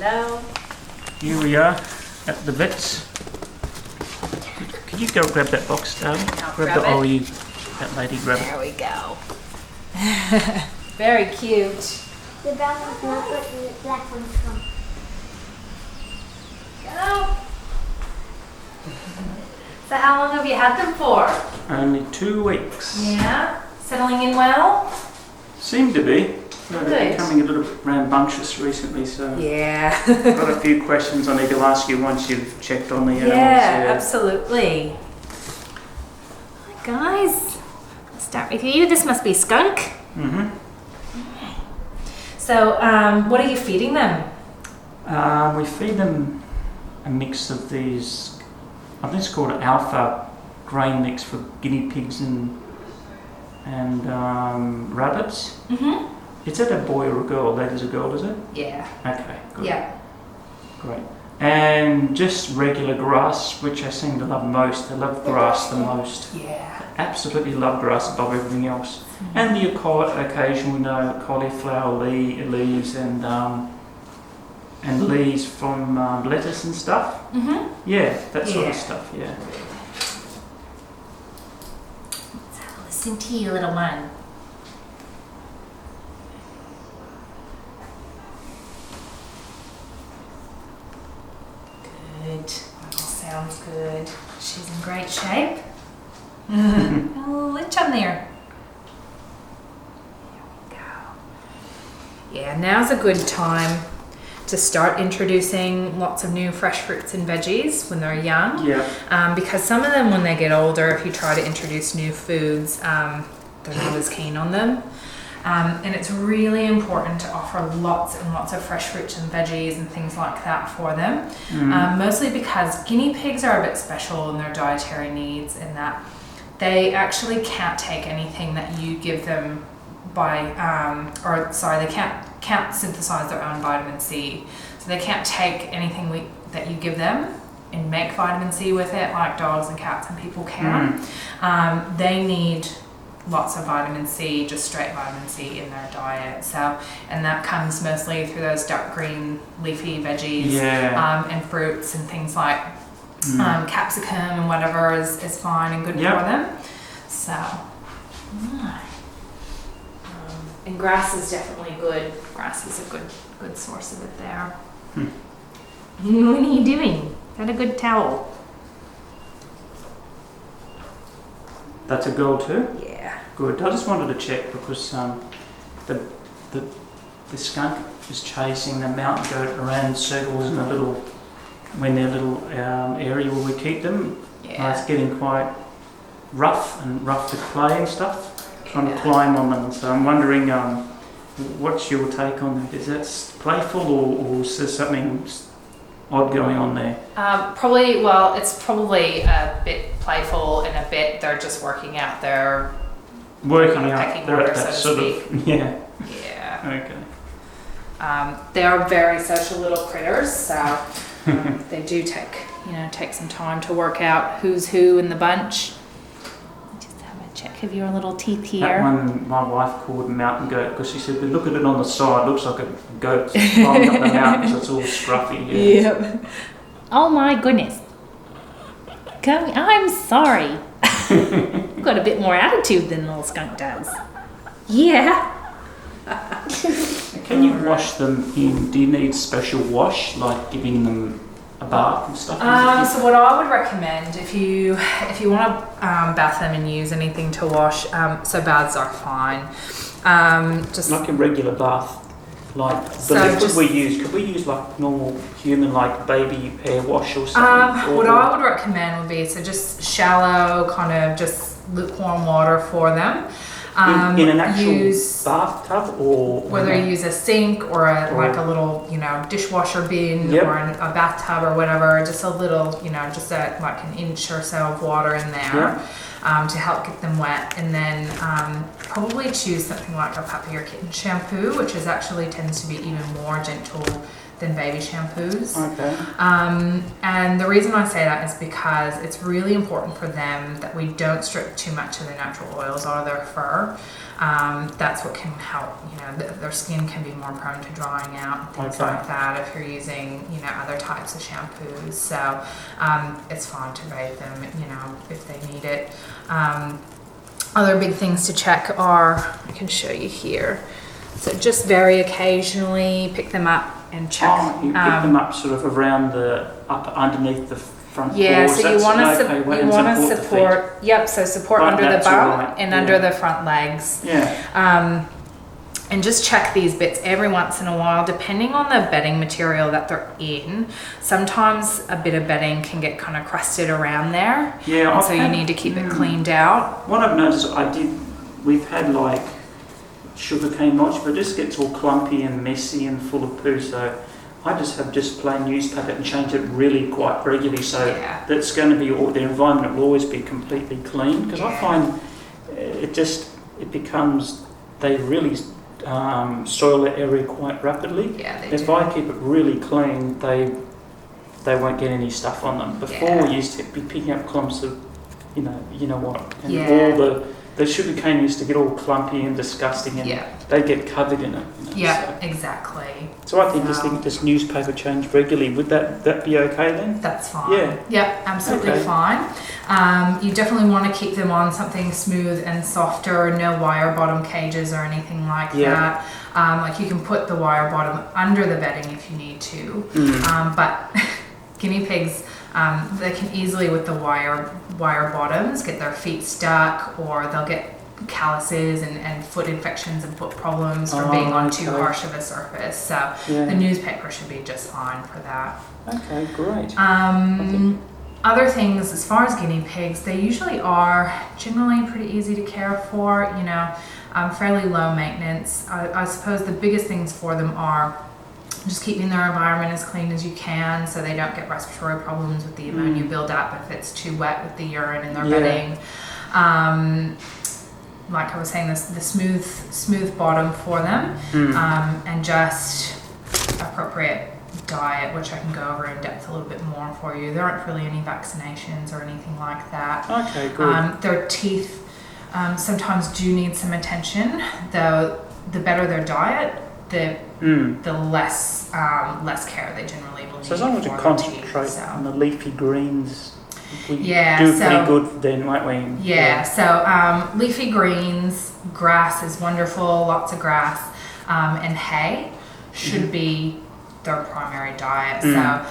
Hello. Here we are at the vet's. Could you go grab that box, darling? I'll grab grab the it. oh, you, that lady, grab it. There we go. Very cute. The brown one's not, but the black one's come. Hello. So how long have you had them for? Only 2 weeks. Yeah. Settling in well? Seem to be. Good. They're becoming a little bit rambunctious recently, so Yeah. I've got a few questions I need to ask you once you've checked on the animals. Yeah, absolutely. Hi guys. Let's start with you. This must be Skunk. Mm-hmm. So, what are you feeding them? We feed them a mix of these, I think it's called alpha grain mix for guinea pigs and rabbits. Mm-hmm. Is that a boy or a girl? That is a girl, is it? Yeah. Okay, good. Yeah. Great. And just regular grass, which I seem to love most. I love grass the most. Yeah. Absolutely love grass above everything else. Mm-hmm. And the occasional, cauliflower leaves and leaves from lettuce and stuff. Mm-hmm. Yeah, that sort of stuff. Yeah. Let's have a listen to you, little one. Good. That all sounds good. She's in great shape. Oh, lich on there. There we go. Yeah, now's a good time to start introducing lots of new fresh fruits and veggies when they're young. Yeah. Because some of them, when they get older, if you try to introduce new foods, they're not as keen on them. And it's really important to offer lots and lots of fresh fruits and veggies and things like that for them. Mostly because guinea pigs are a bit special in their dietary needs in that they actually can't take anything that you give them they can't synthesize their own vitamin C. So they can't take anything that you give them and make vitamin C with it like dogs and cats and people can. They need lots of vitamin C, just straight vitamin C in their diet. So, and that comes mostly through those dark green leafy veggies and fruits and things like capsicum and whatever is fine and good for them. So, and grass is definitely good. Grass is a good source of it there. What are you doing? Got a good towel. That's a girl too? Yeah. Good. I just wanted to check because the skunk is chasing the mountain goat around circles in a little area where we keep them. Yeah. It's getting quite rough to play and stuff. Trying to climb on them. So I'm wondering, what's your take on that? Is that playful or is there something odd going on there? It's probably a bit playful and a bit they're just working out their pecking order, so to speak. Yeah. Okay. They're very social little critters, so they do take some time to work out who's who in the bunch. Just have a check of your little teeth here. That one my wife called mountain goat because she said, look at it on the side, looks like a goat climbing up the mountain because it's all scruffy. Yeah. Yep. Oh my goodness. I'm sorry. You've got a bit more attitude than little skunk does. Yeah. Can you wash them in? Do you need special wash, like giving them a bath and stuff? So what I would recommend if you want to bath them and use anything to wash, so baths are fine. Just like a regular bath. Like the liquid could we use like normal human like baby hair wash or something? What I would recommend would be just shallow, kind of just lukewarm water for them. In an actual bathtub or whether you use a sink or like a little dishwasher bin or a bathtub or whatever, just a little just like an inch or so of water in there to help get them wet, and then probably choose something like a puppy or kitten shampoo, which actually tends to be even more gentle than baby shampoos. Okay. And the reason I say that is because it's really important for them that we don't strip too much of their natural oils out of their fur. That's what can help, you know, their skin can be more prone to drying out and things like that if you're using, you know, other types of shampoos. So it's fine to bathe them, you know, if they need it. Other big things to check are, I can show you here. So just very occasionally pick them up and check. Oh, you pick them up sort of around underneath the front yeah, paws. so you want to support, yep, so support Right, under the that's bum right, and yeah. under the front legs. Yeah. And just check these bits every once in a while, depending on the bedding material that they're in. Sometimes a bit of bedding can get kind of crusted around there. Yeah. And so you need to keep it cleaned out. What I've noticed, we've had like sugarcane mulch, but it just gets all clumpy and messy and full of poo. So I just have plain newspaper and change it really quite regularly. So that's going to be, the environment will always be completely clean. Because I find it becomes, they really soil the area quite rapidly. Yeah, they if do. I keep it really clean, they won't get any stuff on them. Before we used to be picking up clumps of, you know what, and all the sugar cane used to get all clumpy and disgusting, and they get covered in it. You know, yeah, exactly. So I think this newspaper change regularly. Would that be okay then? That's fine. Yeah. Yep, absolutely fine. You definitely want to keep them on something smooth and softer, no wire bottom cages or anything like that. Like you can put the wire bottom under the bedding if you need to. But guinea pigs, they can easily, with the wire bottoms, get their feet stuck, or they'll get calluses and foot infections and foot problems from being on too harsh of a surface. So the newspaper should be just fine for that. Okay, great. Other things, as far as guinea pigs, they usually are generally pretty easy to care for, you know, fairly low maintenance. I suppose the biggest things for them are just keeping their environment as clean as you can so they don't get respiratory problems with the ammonia buildup if it's too wet with the urine in their bedding. Like I was saying, the smooth bottom for them, and just appropriate diet, which I can go over in depth a little bit more for you. There aren't really any vaccinations or anything like that. Okay, good. Their teeth sometimes do need some attention, though the better their diet, the less care they generally will need. So as long as you concentrate on the leafy greens, we do pretty good then, won't we? Yeah, so leafy greens, grass is wonderful, lots of grass, and hay should be their primary diet. So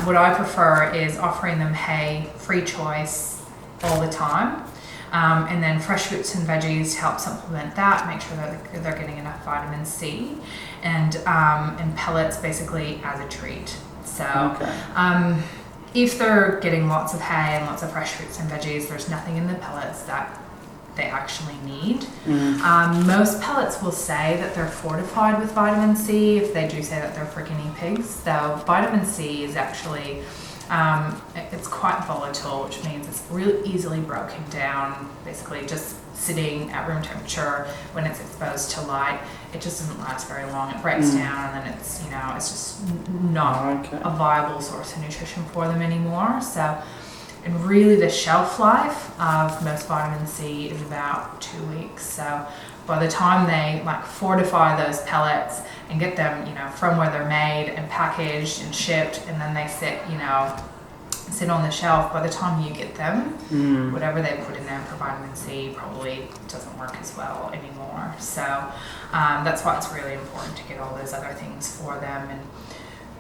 what I prefer is offering them hay, free choice, all the time. And then fresh fruits and veggies to help supplement that, make sure that they're getting enough vitamin C, and pellets basically as a treat. So if they're getting lots of hay and lots of fresh fruits and veggies, there's nothing in the pellets that they actually need. Most pellets will say that they're fortified with vitamin C if they do say that they're for guinea pigs, though vitamin C is actually it's quite volatile, which means it's really easily broken down. Basically, just sitting at room temperature when it's exposed to light, it just doesn't last very long. It breaks down, and then it's just not a viable source of nutrition for them anymore. So, and really, the shelf life of most vitamin C is about 2 weeks. So, by the time they fortify those pellets and get them, from where they're made and packaged and shipped, and then they sit on the shelf, by the time you get them, whatever they put in there for vitamin C probably doesn't work as well anymore. So that's why it's really important to get all those other things for them. And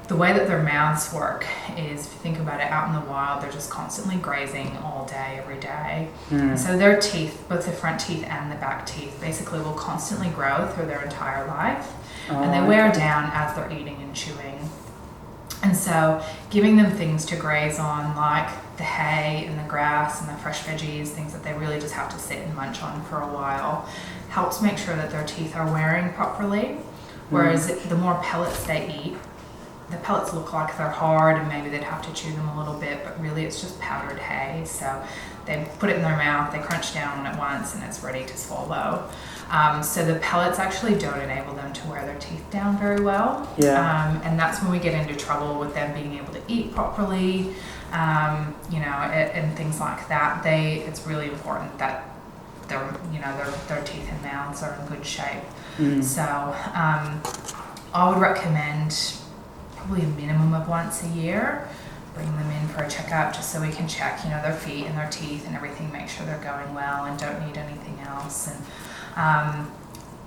the way that their mouths work is, if you think about it, out in the wild, they're just constantly grazing all day, every day. So their teeth, both the front teeth and the back teeth, basically will constantly grow through their entire life. And they wear down as they're eating and chewing. And so giving them things to graze on, like the hay and the grass and the fresh veggies, things that they really just have to sit and munch on for a while, helps make sure that their teeth are wearing properly. Whereas the more pellets they eat, the pellets look like they're hard and maybe they'd have to chew them a little bit, but really it's just powdered hay. So they put it in their mouth, they crunch down on it once, and it's ready to swallow. So the pellets actually don't enable them to wear their teeth down very well. Yeah. And that's when we get into trouble with them being able to eat properly, you know, and things like that. It's really important that their teeth and mouths are in good shape. So I would recommend probably a minimum of once a year. Bring them in for a checkup just so we can check, you know, their feet and their teeth and everything, make sure they're going well and don't need anything else. And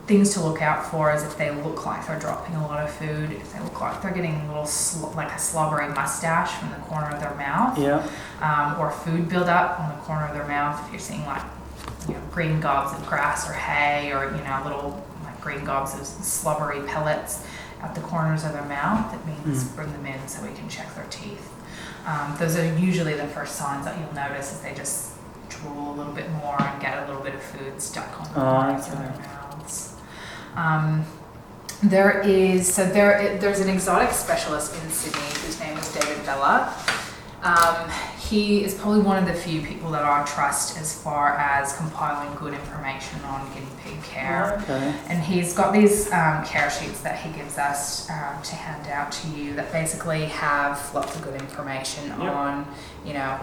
things to look out for is if they look like they're dropping a lot of food, if they look like they're getting a little like a slobbery mustache from the corner of their mouth, or food buildup on the corner of their mouth. If you're seeing like, you know, green gobs of grass or hay, or, you know, little like green gobs of slobbery pellets at the corners of their mouth, it means bring them in so we can check their teeth. Those are usually the first signs that you'll notice, is they just drool a little bit more and get a little bit of food stuck on the corners of their mouths. There's an exotic specialist in Sydney whose name is David Bella. He is probably one of the few people that I trust as far as compiling good information on guinea pig care. And he's got these care sheets that he gives us to hand out to you that basically have lots of good information on, you know,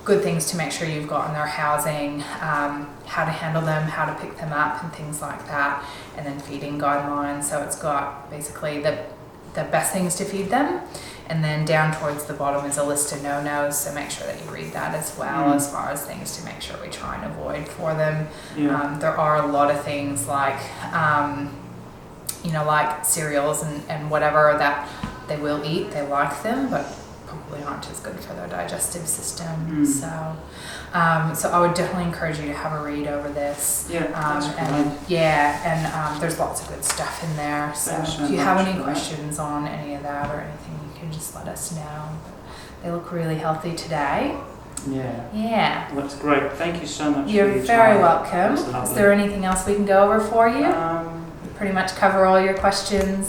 good things to make sure you've got in their housing, how to handle them, how to pick them up and things like that, and then feeding guidelines. So it's got basically the best things to feed them, and then down towards the bottom is a list of no-nos, so make sure that you read that as well, as far as things to make sure we try and avoid for them. There are a lot of things like, you know, like cereals and whatever that they will eat, they like them, but probably aren't as good for their digestive system. So I would definitely encourage you to have a read over this. There's lots of good stuff in there. So if you have any questions on any of that or anything, you can just let us know. But they look really healthy today. Yeah. Well, that's great. Thank you so much. You're very welcome. Is there anything else we can go over for you? We pretty much cover all your questions.